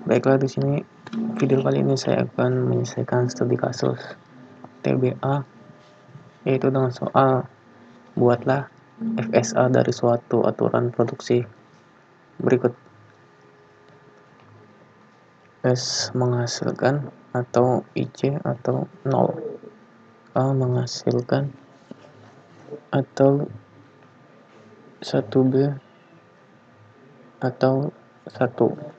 Baiklah, di sini video kali ini saya akan menyelesaikan studi kasus TBA, yaitu dengan soal buatlah FSA dari suatu aturan produksi berikut. S menghasilkan atau IC atau 0, A menghasilkan atau 1B atau 1,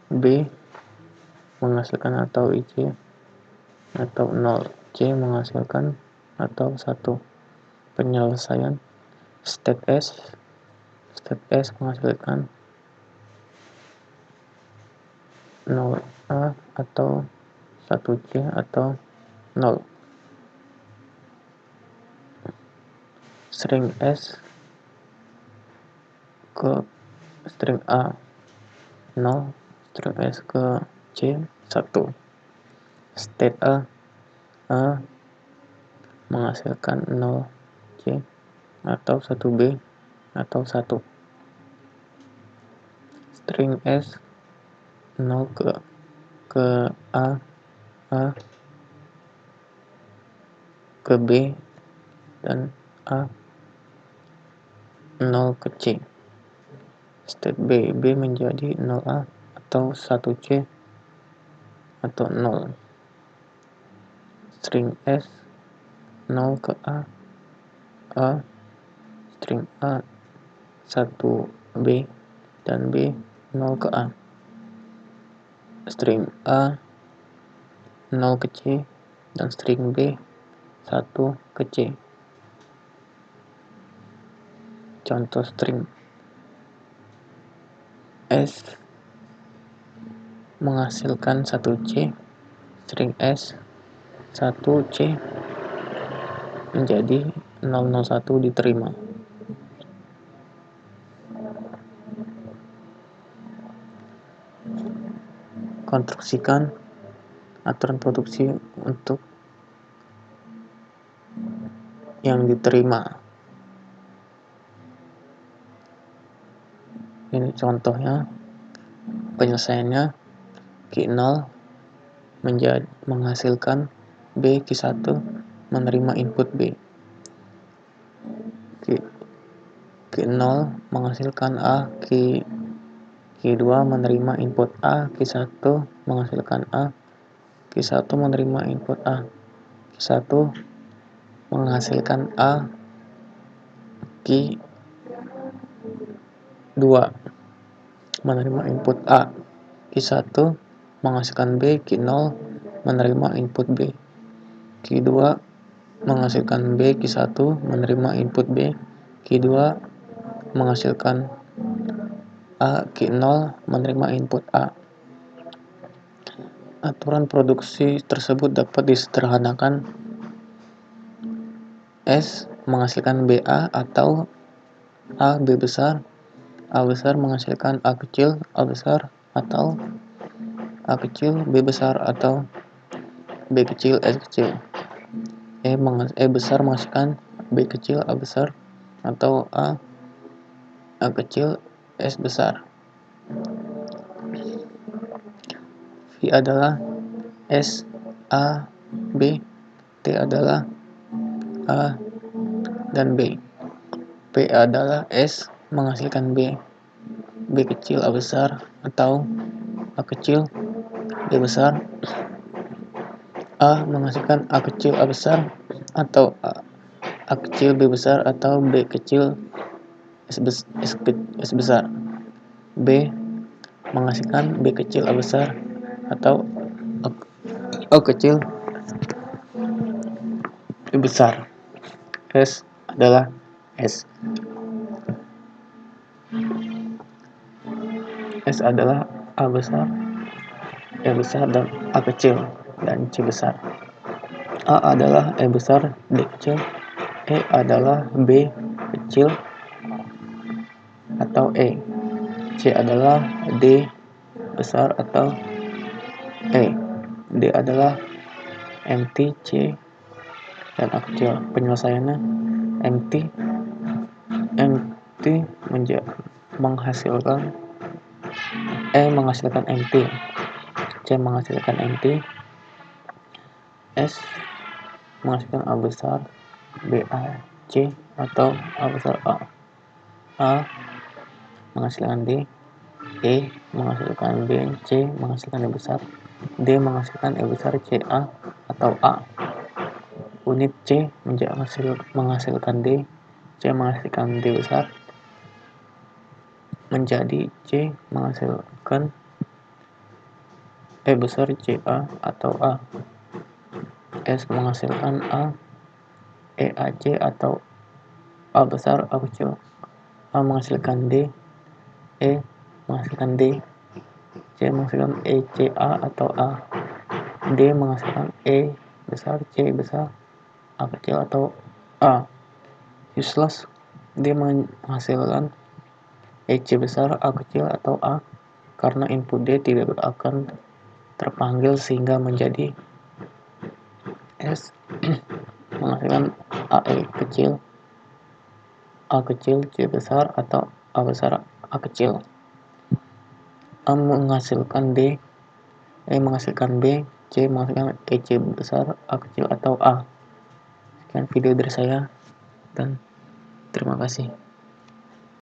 B menghasilkan atau IC atau 0, C menghasilkan atau 1. Penyelesaian State S menghasilkan 0A atau 1C atau 0. String S ke string A 0, string S ke C 1. State A menghasilkan 0C atau 1B atau 1. String S 0 ke A ke B dan A 0 ke C. State B menjadi 0A atau 1C atau 0. String S 0 ke A, string A 1B dan B 0 ke A. String A 0 ke C dan string B 1 ke C. Contoh string S menghasilkan 1C, string S 1C menjadi 001 diterima. Konstruksikan aturan produksi untuk yang diterima. Ini contohnya. Penyelesaiannya Q0 menghasilkan B, Q1 menerima input B. Q0 menghasilkan A, Q2 menerima input A, Q1 menghasilkan A, Q1 menerima input A, Q1 menghasilkan A, Q2 menerima input A, Q1 menghasilkan B, Q0 menerima input B, Q2 menghasilkan B, Q1 menerima input B, Q2 menghasilkan A, Q0 menerima input A. Aturan produksi tersebut dapat disederhanakan. S menghasilkan BA atau A B besar, A besar menghasilkan A kecil A besar, atau A kecil B besar, atau B kecil S kecil. E besar menghasilkan B kecil A besar, atau A kecil S besar. V adalah S A B, T adalah A dan B. P adalah S menghasilkan B kecil A besar, atau A kecil B besar. A menghasilkan A kecil A besar, atau A kecil B besar, atau B kecil S besar. B menghasilkan B kecil A besar, atau A kecil B besar. S adalah S adalah A besar, E besar, dan A kecil, dan C besar. A adalah E besar, D kecil, E adalah B kecil atau E, C adalah D besar atau E, D adalah MT, C, dan A kecil. Penyelesaiannya MT menghasilkan E menghasilkan MT, C menghasilkan MT, S menghasilkan A besar, B A C atau A besar A. A menghasilkan D, E menghasilkan B, C menghasilkan E besar, D menghasilkan E besar, C A atau A. Unit C menghasilkan D, C menghasilkan D besar, menjadi C menghasilkan E besar, C A atau A. S menghasilkan A, E A C atau A besar, A kecil. A menghasilkan D, E menghasilkan D, C menghasilkan E C A atau A. D menghasilkan E besar, C besar, A kecil atau A. Useless. D menghasilkan EC besar, A kecil atau A, karena input D tidak akan terpanggil sehingga menjadi S menghasilkan AE kecil, A kecil, C besar atau A besar, A kecil. A menghasilkan D, E menghasilkan B, C menghasilkan EC besar, A kecil atau A. Sekian video dari saya dan terima kasih.